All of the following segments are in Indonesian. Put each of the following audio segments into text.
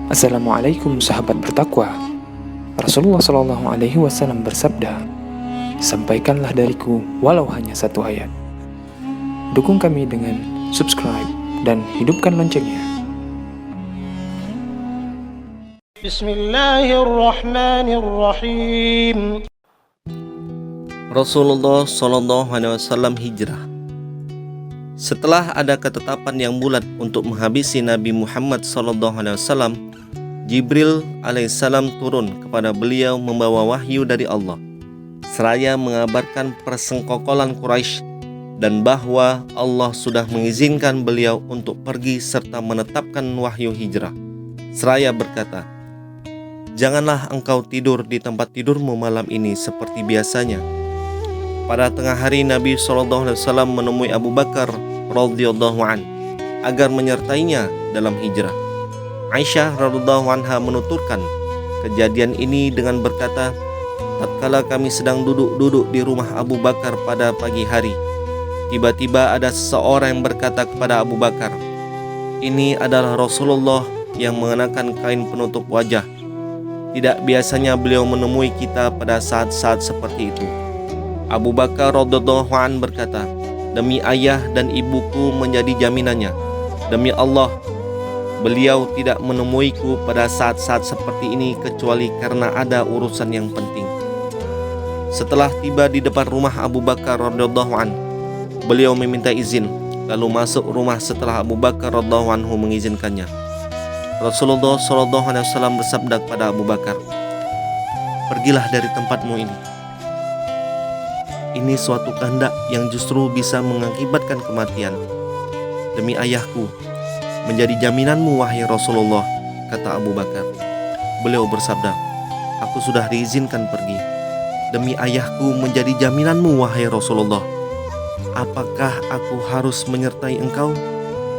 Assalamualaikum sahabat bertakwa. Rasulullah Shallallahu Alaihi Wasallam bersabda, sampaikanlah dariku walau hanya satu ayat. Dukung kami dengan subscribe dan hidupkan loncengnya. Bismillahirrahmanirrahim. Rasulullah Shallallahu Alaihi Wasallam hijrah. Setelah ada ketetapan yang bulat untuk menghabisi Nabi Muhammad Shallallahu Alaihi Wasallam, Jibril alaihissalam turun kepada beliau membawa wahyu dari Allah, seraya mengabarkan persengkokolan Quraisy dan bahwa Allah sudah mengizinkan beliau untuk pergi serta menetapkan wahyu hijrah. Seraya berkata, janganlah engkau tidur di tempat tidurmu malam ini seperti biasanya. Pada tengah hari Nabi SAW menemui Abu Bakar radhiyallahu an agar menyertainya dalam hijrah. Aisyah radhiyallahu anha menuturkan kejadian ini dengan berkata, tatkala kami sedang duduk-duduk di rumah Abu Bakar pada pagi hari, tiba-tiba ada seseorang yang berkata kepada Abu Bakar, ini adalah Rasulullah yang mengenakan kain penutup wajah. Tidak biasanya beliau menemui kita pada saat-saat seperti itu. Abu Bakar radhiyallahu an berkata, demi ayah dan ibuku menjadi jaminannya, demi Allah, beliau tidak menemuiku pada saat-saat seperti ini kecuali karena ada urusan yang penting. Setelah tiba di depan rumah Abu Bakar radhiyallahu an, beliau meminta izin lalu masuk rumah setelah Abu Bakar radhiyallahu anhu mengizinkannya. Rasulullah sallallahu alaihi wasallam bersabda kepada Abu Bakar, pergilah dari tempatmu ini. Ini suatu kehendak yang justru bisa mengakibatkan kematian. Demi ayahku, menjadi jaminanmu wahai Rasulullah, kata Abu Bakar. Beliau bersabda, aku sudah diizinkan pergi. Demi ayahku menjadi jaminanmu wahai Rasulullah, apakah aku harus menyertai engkau?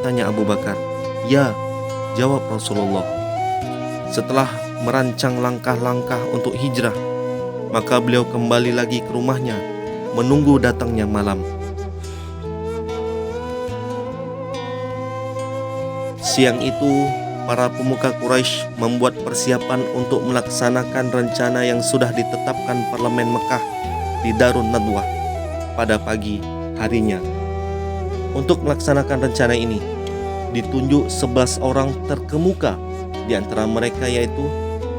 Tanya Abu Bakar. Ya, jawab Rasulullah. Setelah merancang langkah-langkah untuk hijrah, maka beliau kembali lagi ke rumahnya menunggu datangnya malam. Siang itu, para pemuka Quraisy membuat persiapan untuk melaksanakan rencana yang sudah ditetapkan parlemen Mekah di Darun Nadwah pada pagi harinya. Untuk melaksanakan rencana ini, ditunjuk 11 orang terkemuka. Di antara mereka yaitu,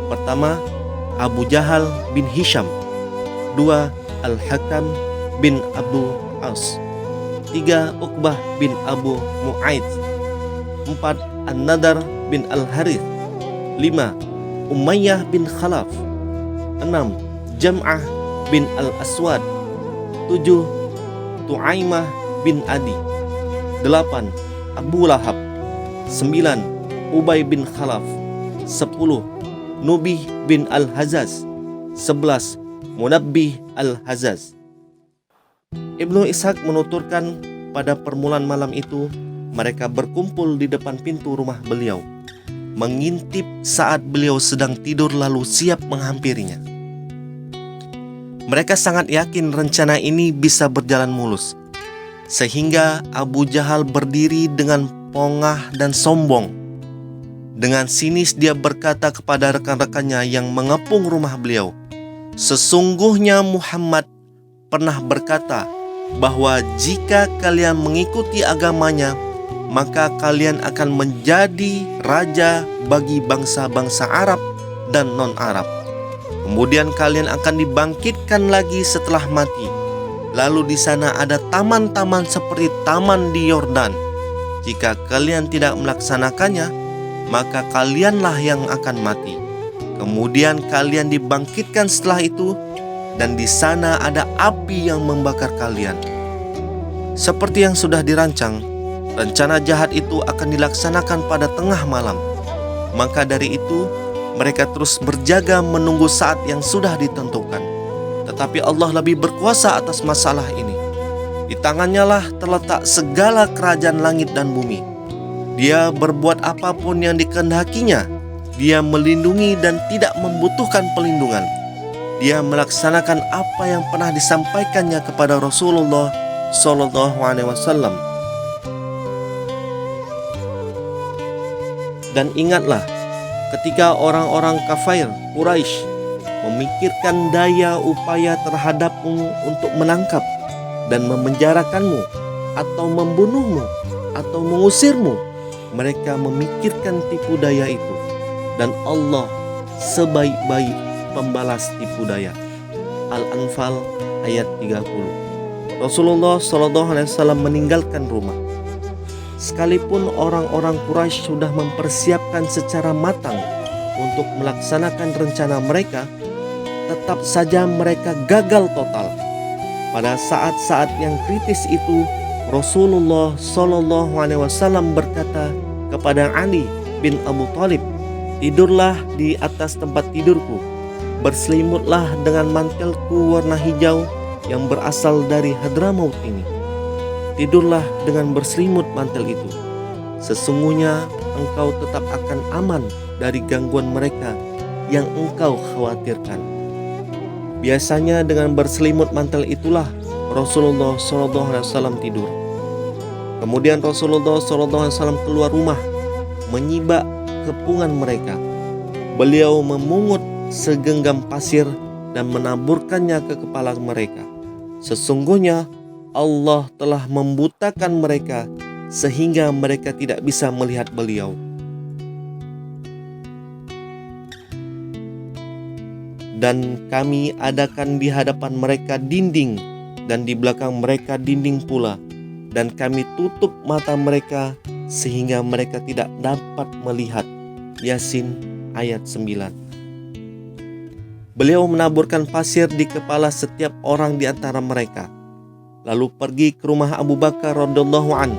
pertama, Abu Jahal bin Hisham, 2, Al-Hakam bin Abu As, 3, Uqbah bin Abu Mu'aid, 4, An-Nadar bin Al-Harith, 5, Umayyah bin Khalaf, 6, Jam'ah bin Al-Aswad, 7, Tu'aimah bin Adi, 8, Abu Lahab, 9, Ubay bin Khalaf, 10, Nubih bin Al-Hazaz, 11, Munabbih Al-Hazaz. Ibnu Ishaq menuturkan pada permulaan malam itu mereka berkumpul di depan pintu rumah beliau, mengintip saat beliau sedang tidur lalu siap menghampirinya. Mereka sangat yakin rencana ini bisa berjalan mulus, sehingga Abu Jahal berdiri dengan pongah dan sombong. Dengan sinis dia berkata kepada rekan-rekannya yang mengepung rumah beliau, sesungguhnya Muhammad pernah berkata bahwa jika kalian mengikuti agamanya, maka kalian akan menjadi raja bagi bangsa-bangsa Arab dan non-Arab. Kemudian kalian akan dibangkitkan lagi setelah mati. Lalu di sana ada taman-taman seperti taman di Yordan. Jika kalian tidak melaksanakannya, maka kalianlah yang akan mati. Kemudian kalian dibangkitkan setelah itu, dan di sana ada api yang membakar kalian. Seperti yang sudah dirancang, rencana jahat itu akan dilaksanakan pada tengah malam. Maka dari itu, mereka terus berjaga menunggu saat yang sudah ditentukan. Tetapi Allah lebih berkuasa atas masalah ini. Di tangannya lah terletak segala kerajaan langit dan bumi. Dia berbuat apapun yang dikehendakinya. Dia melindungi dan tidak membutuhkan pelindungan. Dia melaksanakan apa yang pernah disampaikannya kepada Rasulullah Sallallahu Alaihi Wasallam. Dan ingatlah, ketika orang-orang kafir Quraisy memikirkan daya upaya terhadapmu untuk menangkap dan memenjarakanmu atau membunuhmu atau mengusirmu, mereka memikirkan tipu daya itu, dan Allah sebaik-baik pembalas tipu daya. Al-Anfal ayat 30. Rasulullah SAW meninggalkan rumah. Sekalipun orang-orang Quraisy sudah mempersiapkan secara matang untuk melaksanakan rencana mereka, tetap saja mereka gagal total. Pada saat-saat yang kritis itu, Rasulullah SAW berkata kepada Ali bin Abu Thalib, "Tidurlah di atas tempat tidurku, berselimutlah dengan mantelku warna hijau yang berasal dari Hadramaut ini. Tidurlah dengan berselimut mantel itu. Sesungguhnya engkau tetap akan aman dari gangguan mereka yang engkau khawatirkan." Biasanya dengan berselimut mantel itulah Rasulullah SAW tidur. Kemudian Rasulullah SAW keluar rumah, menyibak kepungan mereka. Beliau memungut segenggam pasir dan menaburkannya ke kepala mereka. Sesungguhnya Allah telah membutakan mereka sehingga mereka tidak bisa melihat beliau. Dan kami adakan di hadapan mereka dinding, dan di belakang mereka dinding pula, dan kami tutup mata mereka sehingga mereka tidak dapat melihat. Yasin ayat 9. Beliau menaburkan pasir di kepala setiap orang di antara mereka, lalu pergi ke rumah Abu Bakar radhiyallahu an.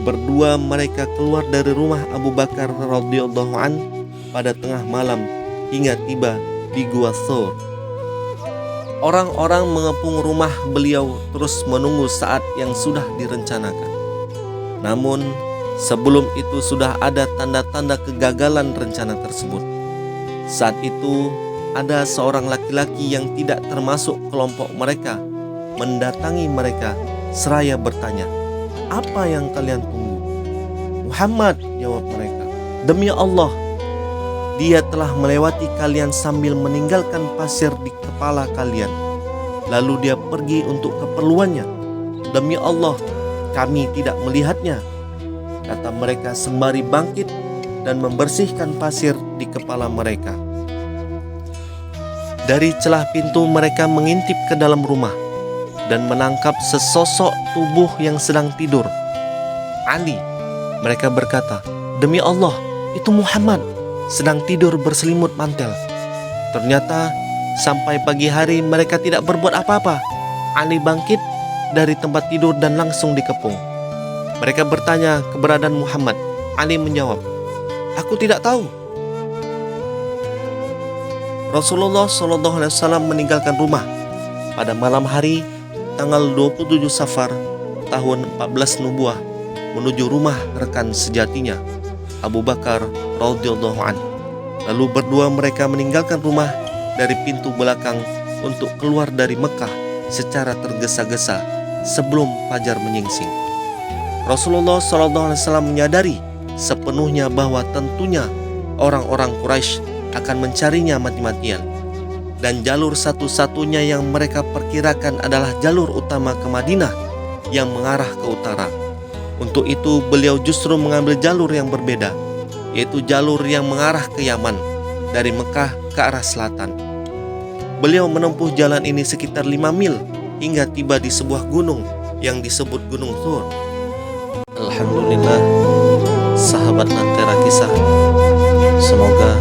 Berdua mereka keluar dari rumah Abu Bakar radhiyallahu an pada tengah malam hingga tiba di Gua Thur. Orang-orang mengepung rumah beliau terus menunggu saat yang sudah direncanakan. Namun sebelum itu sudah ada tanda-tanda kegagalan rencana tersebut. Saat itu ada seorang laki-laki yang tidak termasuk kelompok mereka mendatangi mereka seraya bertanya, "Apa yang kalian tunggu?" "Muhammad," jawab mereka. "Demi Allah, dia telah melewati kalian sambil meninggalkan pasir di kepala kalian. Lalu dia pergi untuk keperluannya. Demi Allah, kami tidak melihatnya," kata mereka sembari bangkit dan membersihkan pasir di kepala mereka. Dari celah pintu mereka mengintip ke dalam rumah dan menangkap sesosok tubuh yang sedang tidur. "Ali," mereka berkata, "demi Allah, itu Muhammad sedang tidur berselimut mantel." Ternyata sampai pagi hari mereka tidak berbuat apa-apa. Ali bangkit dari tempat tidur dan langsung dikepung. Mereka bertanya keberadaan Muhammad. Ali menjawab, "Aku tidak tahu." Rasulullah SAW meninggalkan rumah pada malam hari tanggal 27 Safar tahun 14 Nubuah menuju rumah rekan sejatinya Abu Bakar radhiyallahu an. Lalu berdua mereka meninggalkan rumah dari pintu belakang untuk keluar dari Mekah secara tergesa-gesa sebelum fajar menyingsing. Rasulullah SAW menyadari sepenuhnya bahwa tentunya orang-orang Quraisy akan mencarinya mati-matian, dan jalur satu-satunya yang mereka perkirakan adalah jalur utama ke Madinah yang mengarah ke utara. Untuk itu beliau justru mengambil jalur yang berbeda, yaitu jalur yang mengarah ke Yaman dari Mekah ke arah selatan. Beliau menempuh jalan ini sekitar 5 mil hingga tiba di sebuah gunung yang disebut Gunung Thur. Alhamdulillah, sahabat Lentera Kisah, semoga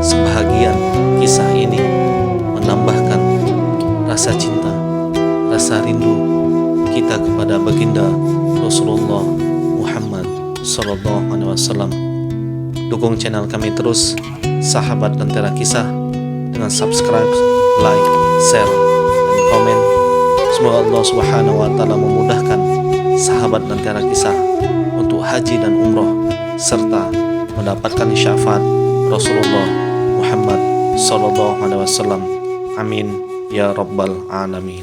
sebahagian kisah ini menambahkan rasa cinta, rasa rindu kita kepada baginda Rasulullah Muhammad SAW. Dukung channel kami terus, sahabat Lentera Kisah, dengan subscribe, like, share, dan komen. Semoga Allah Subhanahu wa Ta'ala memudahkan sahabat Lentera Kisah untuk haji dan umroh serta mendapatkan syafaat Rasulullah Muhammad SAW. Amin ya rabbal alamin.